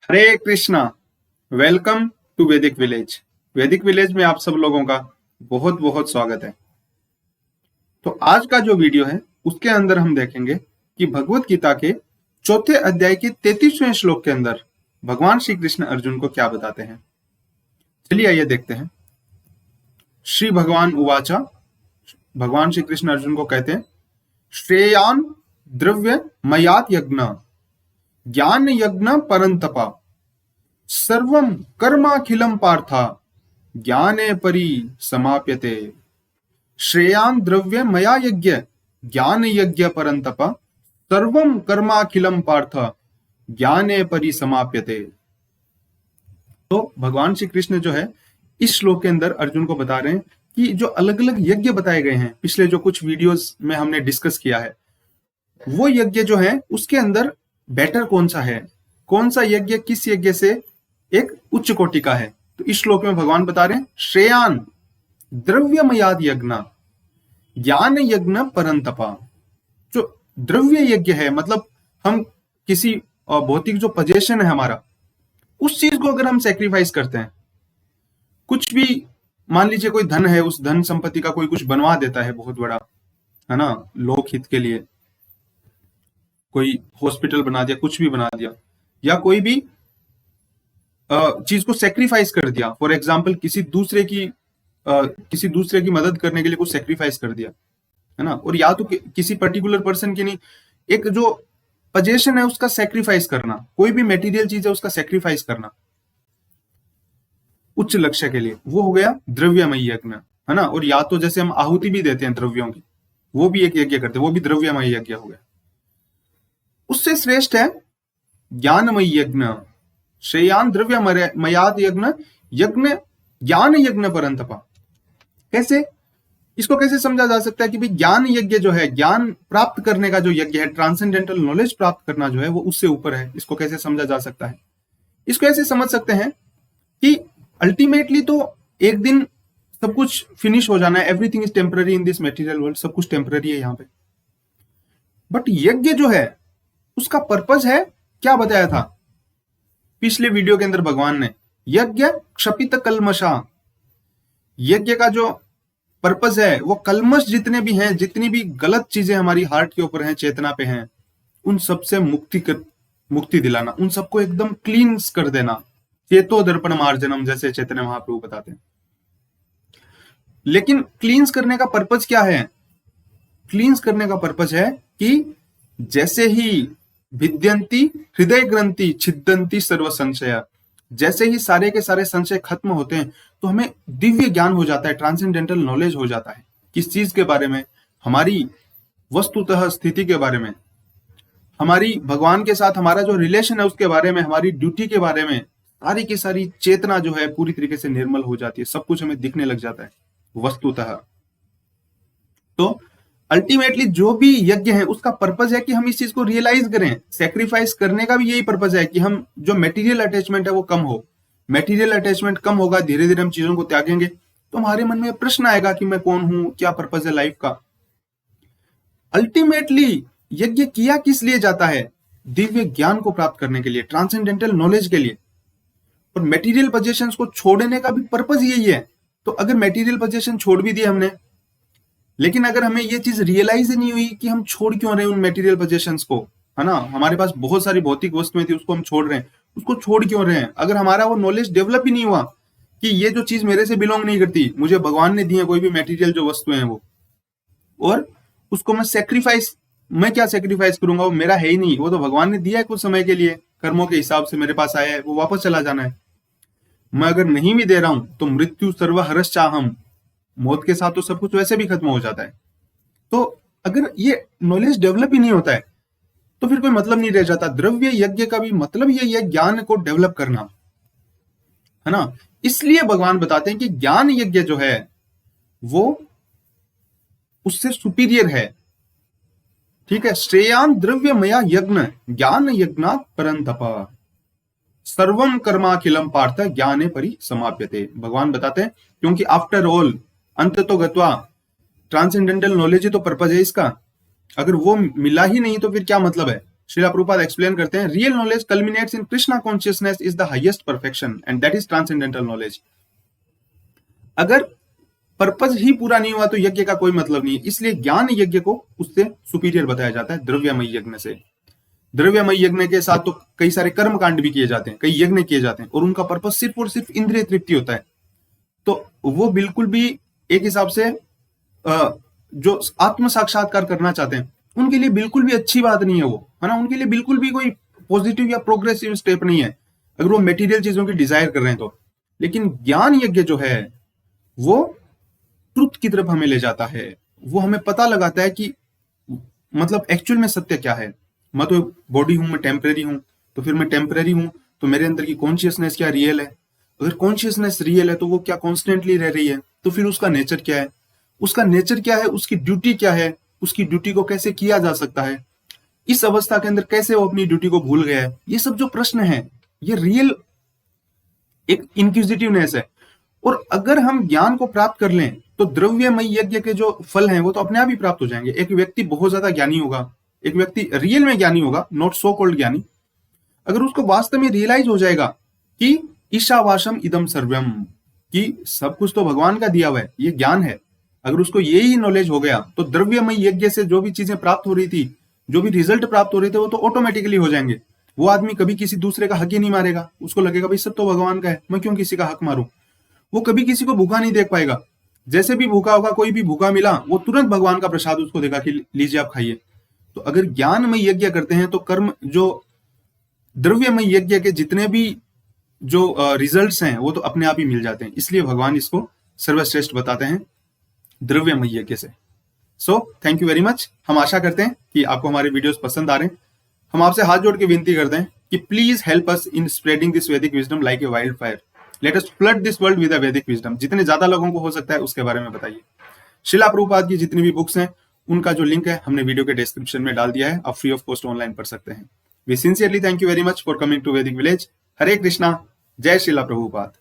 Hare Krishna. Welcome to Vedic village. वैदिक village में आप सब लोगों का बहुत बहुत स्वागत है। तो आज का जो वीडियो है उसके अंदर हम देखेंगे कि भगवत गीता के चौथे अध्याय के 33वें श्लोक के अंदर भगवान श्री कृष्ण अर्जुन को क्या बताते हैं। चलिए आइए देखते हैं। श्री भगवान उवाचा, भगवान श्री कृष्ण अर्जुन को कहते हैं, श्रेयान द्रव्य मयात यज्ञ ज्ञान यज्ञ परंतपा सर्वं कर्माखिलं पार्था ज्ञाने परि समाप्यते। श्रेयान द्रव्य मया यज्ञ ज्ञान यज्ञ परंतप सर्वं कर्माखिलं पार्थ ज्ञाने परि समाप्यते। तो भगवान श्री कृष्ण जो है इस श्लोक के अंदर अर्जुन को बता रहे हैं कि जो अलग अलग यज्ञ बताए गए हैं, पिछले जो कुछ वीडियोस में हमने डिस्कस किया है, वो यज्ञ जो है उसके अंदर बेटर कौन सा है, कौन सा यज्ञ किस यज्ञ से एक उच्च कोटि का है। तो इस श्लोक में भगवान बता रहे हैं, श्रेयान द्रव्यमयाद यज्ञ ज्ञान यज्ञ परंतपा। जो द्रव्य यज्ञ है, मतलब हम किसी भौतिक जो पोजेशन है हमारा, उस चीज को अगर हम सेक्रीफाइस करते हैं, कुछ भी मान लीजिए कोई धन है, उस धन संपत्ति का कोई कुछ बनवा देता है बहुत बड़ा, है ना, लोक हित के लिए, कोई हॉस्पिटल बना दिया, कुछ भी बना दिया, या कोई भी चीज को सेक्रीफाइस कर दिया। फॉर एग्जाम्पल किसी दूसरे की मदद करने के लिए कुछ सेक्रीफाइस कर दिया, है ना। और या तो किसी पर्टिकुलर पर्सन की नहीं, एक जो पोजेशन है उसका सेक्रीफाइस करना, कोई भी मेटीरियल चीज है उसका सेक्रीफाइस करना उच्च लक्ष्य के लिए, वो हो गया द्रव्यमय यज्ञ, है ना। और या तो जैसे हम आहुति भी देते हैं द्रव्यों की, वो भी एक यज्ञ करते हैं, वो भी द्रव्यमय यज्ञ हो गया। उससे श्रेष्ठ है ज्ञानमय यज्ञ। श्रेयान द्रव्य मयाद यज्ञ यज्ञ ज्ञान यज्ञ परंतपा। कैसे, इसको कैसे समझा जा सकता है कि भाई ज्ञान यज्ञ जो है, ज्ञान प्राप्त करने का जो यज्ञ है, ट्रांसेंडेंटल नॉलेज प्राप्त करना जो है, वो उससे ऊपर है। इसको कैसे समझा जा सकता है? इसको ऐसे समझ सकते हैं कि अल्टीमेटली तो एक दिन सब कुछ फिनिश हो जाना है। Everything is temporary in this material world, सब कुछ टेम्पररी है यहाँ पे। बट यज्ञ जो है उसका पर्पज है, क्या बताया था पिछले वीडियो के अंदर भगवान ने, यज्ञ क्षपित कलमशा। यज्ञ का जो पर्पज है वो कलमश जितने भी हैं, जितनी भी गलत चीजें हमारी हार्ट के ऊपर हैं, चेतना पे हैं, उन सबसे मुक्ति दिलाना, उन सबको एकदम क्लींस कर देना। चेतो दर्पण मार्जनम, जैसे चैतन्य महाप्रभु बताते हैं। लेकिन क्लींस करने का पर्पज क्या है? क्लींस करने का पर्पज है कि जैसे ही भिद्यंती हृदय ग्रंथि छिद्दंती सर्व संशय, जैसे ही सारे के सारे संशय खत्म होते हैं तो हमें दिव्य ज्ञान हो जाता है, ट्रांसेंडेंटल नॉलेज हो जाता है। किस चीज के बारे में? हमारी वस्तुतः स्थिति के बारे में, हमारी भगवान के साथ हमारा जो रिलेशन है उसके बारे में, हमारी ड्यूटी के बारे में। सारी की सारी चेतना जो है पूरी तरीके से निर्मल हो जाती है, सब कुछ हमें दिखने लग जाता है वस्तुतः। तो अल्टीमेटली जो भी यज्ञ है उसका पर्पज है कि हम इस चीज को रियलाइज करें। सेक्रीफाइस करने का भी यही पर्पज है कि हम जो मेटीरियल अटैचमेंट है वो कम हो। मेटीरियल अटैचमेंट कम होगा, धीरे धीरे हम चीजों को त्यागेंगे, तो हमारे मन में प्रश्न आएगा कि मैं कौन हूं, क्या पर्पज है लाइफ का। अल्टीमेटली यज्ञ किया किस लिए जाता है? दिव्य ज्ञान को प्राप्त करने के लिए, ट्रांसेंडेंटल नॉलेज के लिए। और मेटीरियल पोजेशंस को छोड़ने का भी पर्पज यही है। तो अगर मेटीरियल पोजेशन छोड़ भी दिए हमने, लेकिन अगर हमें ये चीज रियलाइज ही नहीं हुई कि हम छोड़ क्यों रहे हैं उन मेटीरियल पोजेशंस को, है ना, हमारे पास बहुत सारी भौतिक वस्तुएं थी, उसको हम छोड़ रहे हैं, उसको छोड़ क्यों रहे हैं? अगर हमारा वो नॉलेज डेवलप ही नहीं हुआ कि ये जो चीज मेरे से बिलोंग नहीं करती, मुझे भगवान ने दी है कोई भी मेटीरियल जो वस्तुएं हैं वो, और उसको मैं सेक्रीफाइस, मैं क्या सेक्रीफाइस करूंगा? वो मेरा है ही नहीं, वो तो भगवान ने दिया है कुछ समय के लिए, कर्मों के हिसाब से मेरे पास आया है, वो वापस चला जाना है। मैं अगर नहीं भी दे रहा हूं तो मृत्यु सर्वहरश्च चाहम, मौत के साथ तो सब कुछ वैसे भी खत्म हो जाता है। तो अगर ये नॉलेज डेवलप ही नहीं होता है तो फिर कोई मतलब नहीं रह जाता। द्रव्य यज्ञ का भी मतलब यही है, ज्ञान को डेवलप करना, है ना। इसलिए भगवान बताते हैं कि ज्ञान यज्ञ जो है वो उससे सुपीरियर है। ठीक है, श्रेयान द्रव्यमया यज्ञ ज्ञान यज्ञात् परंतपा सर्वम कर्माखिलम पार्थ ज्ञाने परि समाप्यते। भगवान बताते हैं क्योंकि आफ्टर ऑल अंत तो गत्वा ट्रांसेंडेंटल नॉलेज ही तो पर्पज है इसका। अगर वो मिला ही नहीं तो फिर क्या मतलब है? श्रीला प्रभुपाद एक्सप्लेन करते हैं, real knowledge कल्मिनेट्स in Krishna consciousness is the highest perfection and that is transcendental knowledge. अगर पर्पज ही पूरा नहीं हुआ तो यज्ञ का कोई मतलब नहीं है, इसलिए ज्ञान यज्ञ को उससे सुपीरियर बताया जाता है द्रव्यमय यज्ञ से। द्रव्यमय यज्ञ के साथ तो कई सारे कर्म कांड भी किए जाते हैं, कई यज्ञ किए जाते हैं, और उनका पर्पज सिर्फ और सिर्फ इंद्रिय तृप्ति होता है। तो वो बिल्कुल भी एक हिसाब से जो आत्म साक्षात्कार करना चाहते हैं उनके लिए बिल्कुल भी अच्छी बात नहीं है वो, है ना, उनके लिए बिल्कुल भी कोई पॉजिटिव या प्रोग्रेसिव स्टेप नहीं है अगर वो मेटीरियल चीजों की डिजायर कर रहे हैं तो। लेकिन ज्ञान यज्ञ जो है वो ट्रुथ की तरफ हमें ले जाता है, वो हमें पता लगाता है कि मतलब एक्चुअल में सत्य क्या है। मैं तो बॉडी हूं, मैं टेम्परेरी हूं, तो फिर मैं टेम्परेरी हूं तो मेरे अंदर की कॉन्शियसनेस क्या रियल है, अगर कॉन्शियसनेस रियल है तो वो क्या कॉन्स्टेंटली रह रही है, तो फिर उसका नेचर क्या है, उसका नेचर क्या है, उसकी ड्यूटी क्या है, उसकी ड्यूटी को कैसे किया जा सकता है, इस अवस्था के अंदर कैसे वो अपनी ड्यूटी को भूल गया है। ये सब जो प्रश्न है ये रियल एक इंक्विजिटिवनेस है। और अगर हम ज्ञान को प्राप्त कर लें तो द्रव्यमय यज्ञ के जो फल हैं वो तो अपने आप ही प्राप्त हो जाएंगे। एक व्यक्ति बहुत ज्यादा ज्ञानी होगा, एक व्यक्ति रियल में ज्ञानी होगा, नॉट सो कॉल्ड ज्ञानी, अगर उसको वास्तव में रियलाइज हो जाएगा कि ईशावासम इदम सर्वम, कि सब कुछ तो भगवान का दिया हुआ है, ये ज्ञान है, अगर उसको यही नॉलेज हो गया तो द्रव्यमय यज्ञ से जो भी चीजें प्राप्त हो रही थी, जो भी रिजल्ट प्राप्त हो रहे थे वो तो ऑटोमेटिकली हो जाएंगे। वो आदमी कभी किसी दूसरे का हक ही नहीं मारेगा, उसको लगेगा भाई सब तो भगवान का है, मैं क्यों किसी का हक मारूं। वो कभी किसी को भूखा नहीं देख पाएगा, जैसे भी भूखा होगा, कोई भी भूखा मिला वो तुरंत भगवान का प्रसाद उसको देगा कि लीजिए आप खाइए। तो अगर ज्ञानमय यज्ञ करते हैं तो कर्म जो द्रव्यमय यज्ञ के जितने भी जो रिजल्ट्स हैं वो तो अपने आप ही मिल जाते हैं, इसलिए भगवान इसको सर्वश्रेष्ठ बताते हैं द्रव्यमय यज्ञ से। So thank you very much. हम आशा करते हैं कि आपको हमारे वीडियोस पसंद आ रहे हैं। हम आपसे हाथ जोड़ के विनती करते हैं कि please help us in spreading this Vedic wisdom like a wildfire. Let us flood this world with a Vedic wisdom. जितने ज्यादा लोगों को हो सकता है उसके बारे में बताइए। श्रीला प्रभुपाद की जितनी भी बुक्स हैं उनका जो लिंक है हमने वीडियो के डिस्क्रिप्शन में डाल दिया है, आप फ्री ऑफ कॉस्ट ऑनलाइन पढ़ सकते हैं। We sincerely thank you very much for coming to Vedic village. Hare Krishna, जय श्रीला प्रभुपाद।